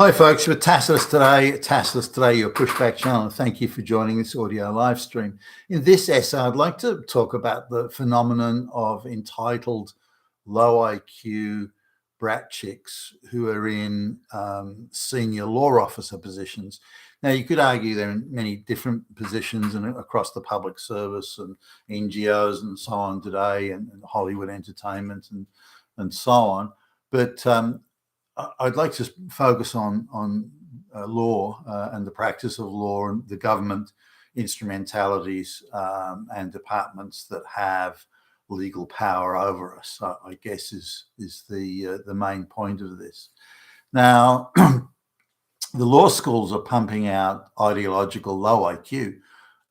Hi folks, we're Tassless today, your pushback channel. Thank you for joining this audio live stream. In this essay, I'd like to talk about the phenomenon of entitled low IQ brat chicks who are in senior law officer positions. Now, you could argue they're in many different positions and across the public service and NGOs and so on today, and Hollywood entertainment and so on. But I'd like to focus on law and the practice of law and the government instrumentalities and departments that have legal power over us, I guess is the main point of this. Now, the law schools are pumping out ideological low IQ,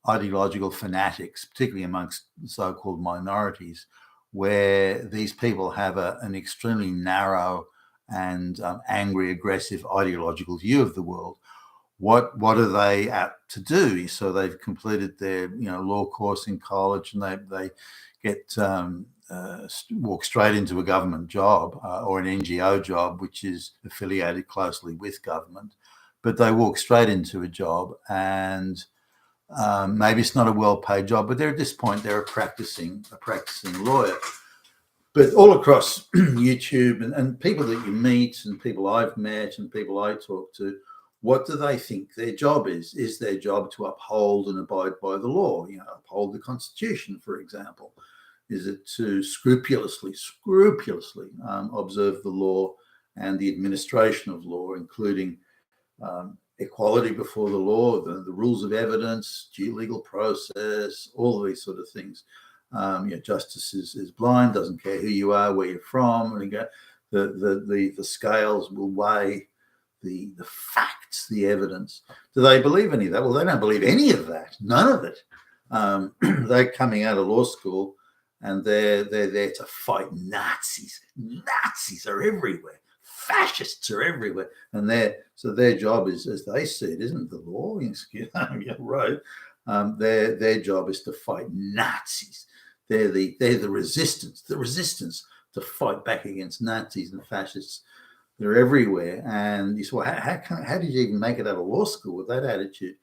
ideological fanatics, particularly amongst so-called minorities, where these people have an extremely narrow and angry, aggressive ideological view of the world. What are they apt to do? So they've completed their law course in college, and they get walk straight into a government job or an NGO job, which is affiliated closely with government. But they walk straight into a job, and maybe it's not a well-paid job, but they're at this point they're a practicing lawyer. But all across YouTube and people that you meet and people I've met and people I talk to, what do they think their job is? Is their job to uphold and abide by the law, uphold the Constitution, for example? Is it to scrupulously observe the law and the administration of law, including equality before the law, the rules of evidence, due legal process, all of these sort of things? Justice is blind, doesn't care who you are, where you're from, and the scales will weigh the facts, the evidence. Do they believe any of that? Well, they don't believe any of that, none of it. They're coming out of law school and they're there to fight Nazis. Nazis are everywhere. Fascists are everywhere, and their job is, as they see it, isn't the law. You're right. Their job is to fight Nazis. They're the resistance to fight back against Nazis and fascists. They're everywhere. And you say, well, how did you even make it out of law school with that attitude?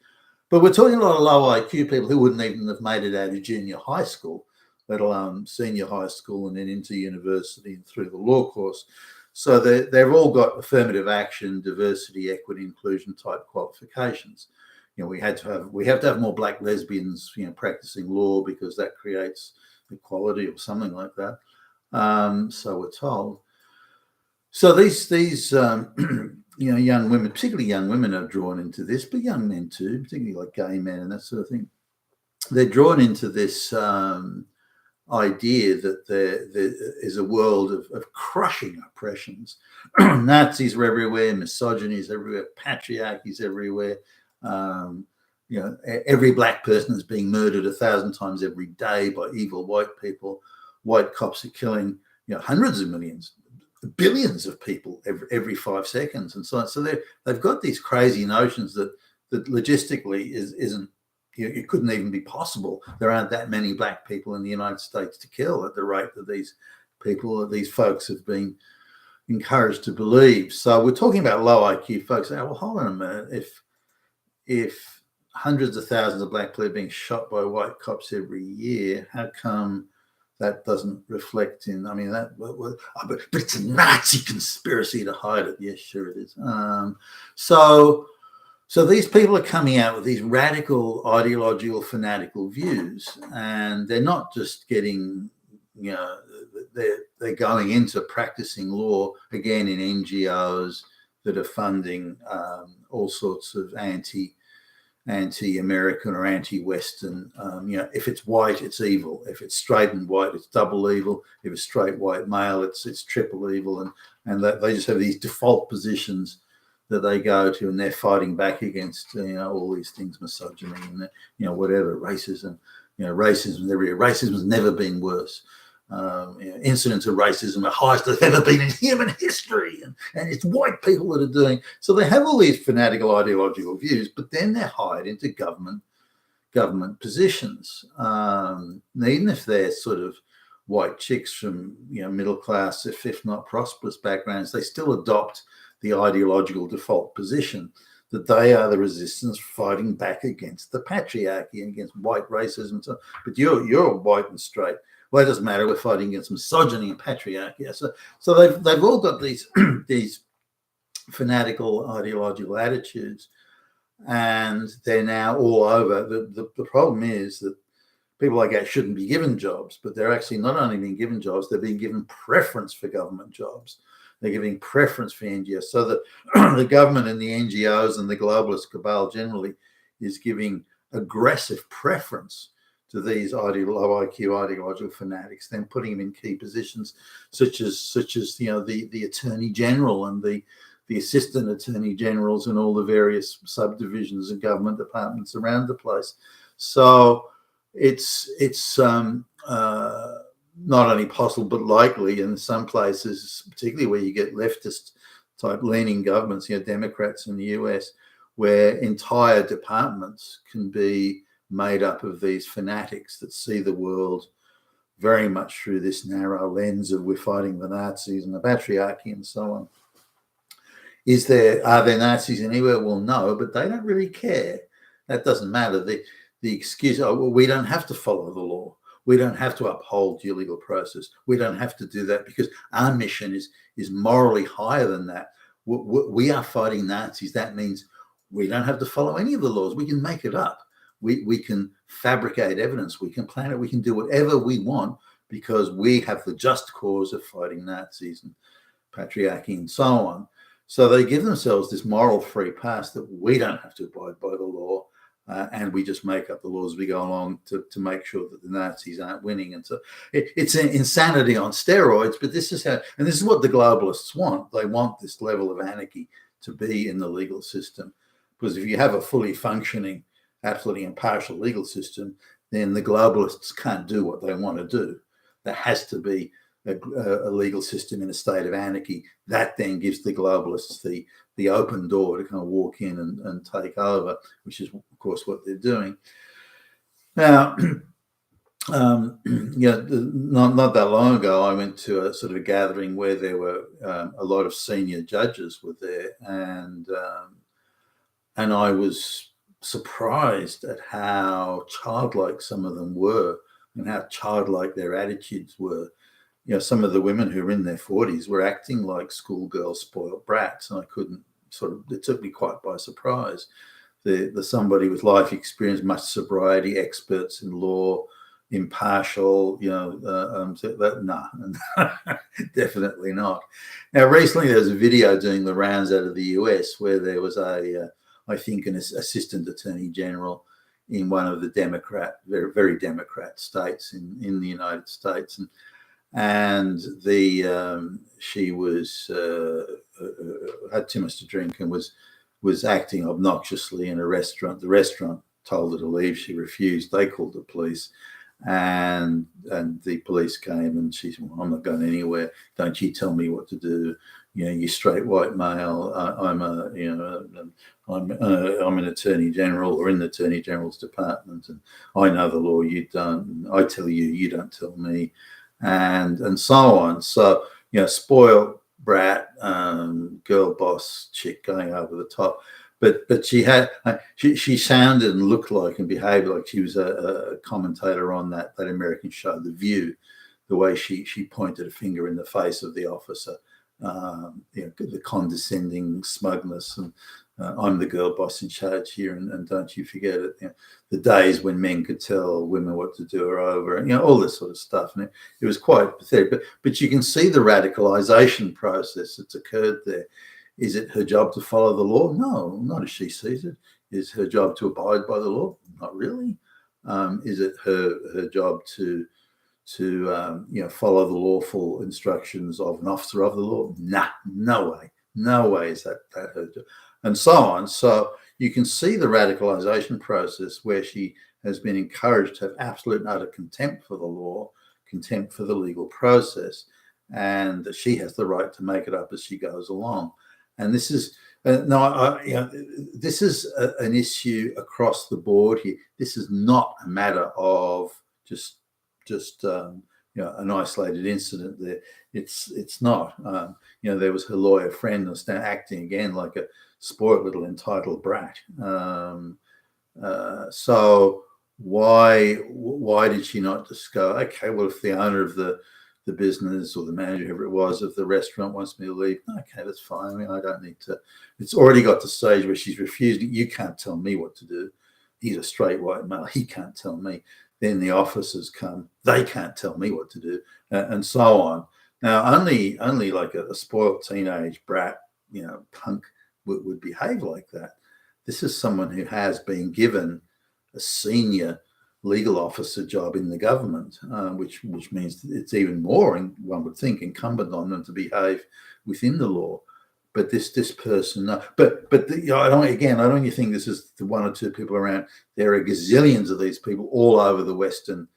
But we're talking a lot of low IQ people who wouldn't even have made it out of junior high school, let alone senior high school and then into university and through the law course. So they've all got affirmative action, diversity, equity, inclusion type qualifications. We have to have more black lesbians, practicing law, because that creates equality or something like that. So we're told. So these young women, particularly young women, are drawn into this, but young men too, particularly like gay men and that sort of thing. They're drawn into this idea that there is a world of crushing oppressions. Nazis are everywhere, misogyny is everywhere, patriarchy is everywhere. Every black person is being murdered 1,000 times every day by evil white people. White cops are killing hundreds of millions, billions of people every 5 seconds, and so on. So they've got these crazy notions that logistically isn't. It couldn't even be possible. There aren't that many black people in the United States to kill at the rate that these folks have been encouraged to believe. So we're talking about low IQ folks. Well, hold on a minute. If hundreds of thousands of black people are being shot by white cops every year, how come that doesn't reflect in? But it's a Nazi conspiracy to hide it. Yes, sure it is. So these people are coming out with these radical ideological fanatical views, and they're not just getting, they're going into practicing law again in NGOs that are funding all sorts of anti-American or anti-Western. If it's white, it's evil. If it's straight and white, it's double evil. If it's straight white male, it's triple evil. And they just have these default positions that they go to, and they're fighting back against all these things, misogyny and whatever, racism. Racism everywhere. Racism has never been worse. Incidents of racism are highest they've ever been in human history, and it's white people that are doing. So they have all these fanatical ideological views, but then they're hired into government positions. Even if they're sort of white chicks from middle class, if not prosperous backgrounds, they still adopt the ideological default position that they are the resistance fighting back against the patriarchy and against white racism. So, but you're white and straight. Well, it doesn't matter. We're fighting against misogyny and patriarchy. So they've all got these these fanatical ideological attitudes, and they're now all over. The problem is that people like that shouldn't be given jobs, but they're actually not only being given jobs, they're being given preference for government jobs. They're giving preference for NGOs, so that the government and the NGOs and the globalist cabal generally is giving aggressive preference to these low IQ ideological fanatics, then putting them in key positions such as the Attorney General and the Assistant Attorney Generals and all the various subdivisions and government departments around the place. So it's not only possible but likely in some places, particularly where you get leftist type leaning governments, Democrats in the US, where entire departments can be made up of these fanatics that see the world very much through this narrow lens of we're fighting the Nazis and the patriarchy and so on. Are there Nazis anywhere? Well, no, but they don't really care. That doesn't matter. The excuse, we don't have to follow the law. We don't have to uphold due legal process. We don't have to do that because our mission is morally higher than that. We are fighting Nazis. That means we don't have to follow any of the laws. We can make it up. We can fabricate evidence. We can plan it. We can do whatever we want because we have the just cause of fighting Nazis and patriarchy and so on. So they give themselves this moral free pass that we don't have to abide by the law. And we just make up the laws as we go along to make sure that the Nazis aren't winning. And so it's an insanity on steroids, but this is what the globalists want. They want this level of anarchy to be in the legal system. Because if you have a fully functioning, absolutely impartial legal system, then the globalists can't do what they want to do. There has to be a legal system in a state of anarchy. That then gives the globalists the open door to kind of walk in and take over, which is, of course, what they're doing. Now, not that long ago, I went to a sort of a gathering where there were a lot of senior judges were there, and I was surprised at how childlike some of them were and how childlike their attitudes were. Some of the women who were in their 40s were acting like schoolgirls, spoiled brats, and it took me quite by surprise. The somebody with life experience, much sobriety, experts in law, impartial, definitely not. Now, recently there was a video doing the rounds out of the US where there was an assistant attorney general in one of the very, very Democrat states in the United States, and she was had too much to drink and was acting obnoxiously in a restaurant. The restaurant told her to leave. She refused. They called the police, and the police came, and she said, "Well, I'm not going anywhere. Don't you tell me what to do. You straight white male. I'm an attorney general or in the attorney general's department, and I know the law. You don't. I tell you, you don't tell me." And so on. So, spoiled brat, girl boss chick going over the top. But she sounded and looked like and behaved like she was a commentator on that American show, The View, the way she pointed a finger in the face of the officer, the condescending smugness, and I'm the girl boss in charge here, and don't you forget it. The days when men could tell women what to do are over, and all this sort of stuff. And it was quite pathetic. But you can see the radicalization process that's occurred there. Is it her job to follow the law? No, not as she sees it. Is her job to abide by the law? Not really. Is it her job to follow the lawful instructions of an officer of the law? Nah, no way is that her job. And so on. So you can see the radicalization process where she has been encouraged to have absolute and utter contempt for the law, contempt for the legal process, and that she has the right to make it up as she goes along. And this is this is an issue across the board here. This is not a matter of just an isolated incident there. It's not. There was her lawyer friend was acting again like a spoiled little entitled brat. So why did she not just go, okay, well, if the owner of the business or the manager, whoever it was, of the restaurant wants me to leave, okay, that's fine. I mean, I don't need to. It's already got to the stage where she's refusing. You can't tell me what to do. He's a straight white male. He can't tell me. Then the officers come. They can't tell me what to do, and so on. Now, only like a spoiled teenage brat, punk would behave like that. This is someone who has been given a senior legal officer job in the government, which means it's even more, and one would think, incumbent on them to behave within the law. But this person, no. But I don't think this is the one or two people around. There are gazillions of these people all over the Western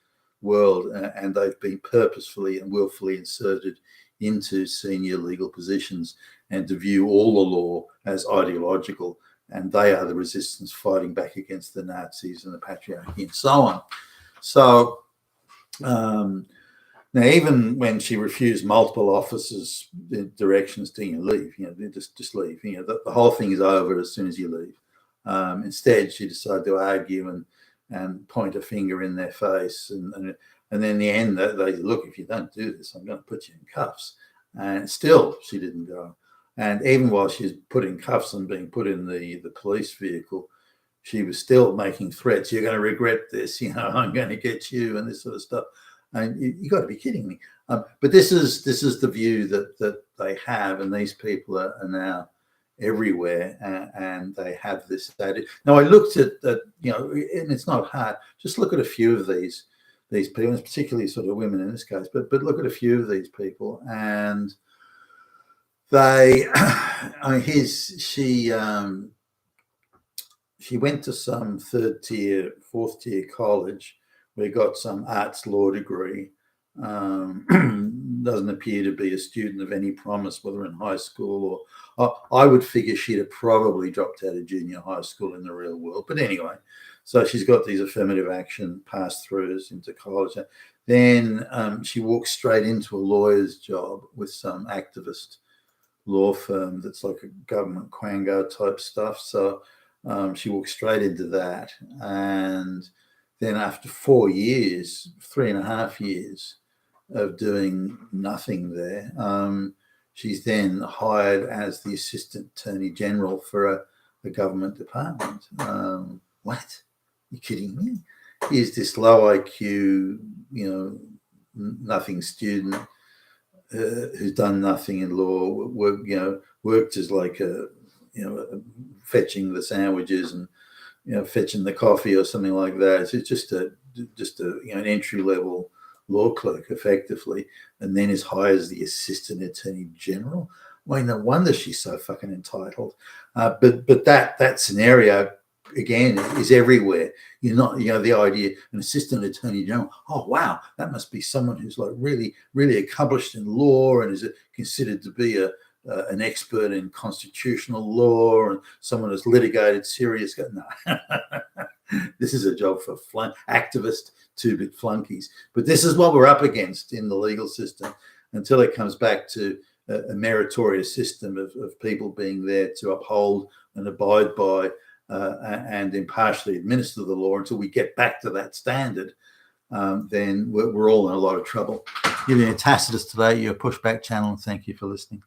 world, and they've been purposefully and willfully inserted into senior legal positions and to view all the law as ideological. And they are the resistance fighting back against the Nazis and the patriarchy and so on. So now, even when she refused multiple officers' directions to leave, just leave. The whole thing is over as soon as you leave. Instead, she decided to argue and point a finger in their face, and then in the end, they look, if you don't do this, I'm going to put you in cuffs. And still, she didn't go. And even while she's put in cuffs and being put in the police vehicle, she was still making threats. You're going to regret this. I'm going to get you, and this sort of stuff. And you got to be kidding me. But this is the view that they have, and these people are now everywhere, and they have this attitude. Now, I looked at and it's not hard. Just look at a few of these people, and particularly sort of women in this case. But look at a few of these people, and they, she went to some third tier, fourth tier college, where he got some arts law degree. Doesn't appear to be a student of any promise, whether in high school or I would figure she'd have probably dropped out of junior high school in the real world. But anyway, so she's got these affirmative action pass-throughs into college. Then she walked straight into a lawyer's job with some activist law firm that's like a government quango type stuff. So she walked straight into that. And then after 4 years, 3.5 years of doing nothing there, she's then hired as the assistant attorney general for a government department. What? Are you kidding me? Here's this low IQ, nothing student who's done nothing in law, worked as like fetching the sandwiches and fetching the coffee or something like that. So it's just an entry level law clerk effectively, and then is hired as the assistant attorney general. Well, no wonder she's so fucking entitled. But that scenario again is everywhere. The idea, an assistant attorney general, oh wow, that must be someone who's like really, really accomplished in law and is considered to be an expert in constitutional law and someone who's litigated serious. No, this is a job for activist two-bit flunkies. But this is what we're up against in the legal system until it comes back to a meritorious system of people being there to uphold and abide by and impartially administer the law. Until we get back to that standard, then we're all in a lot of trouble. You've been Tacitus today, your pushback channel, and thank you for listening.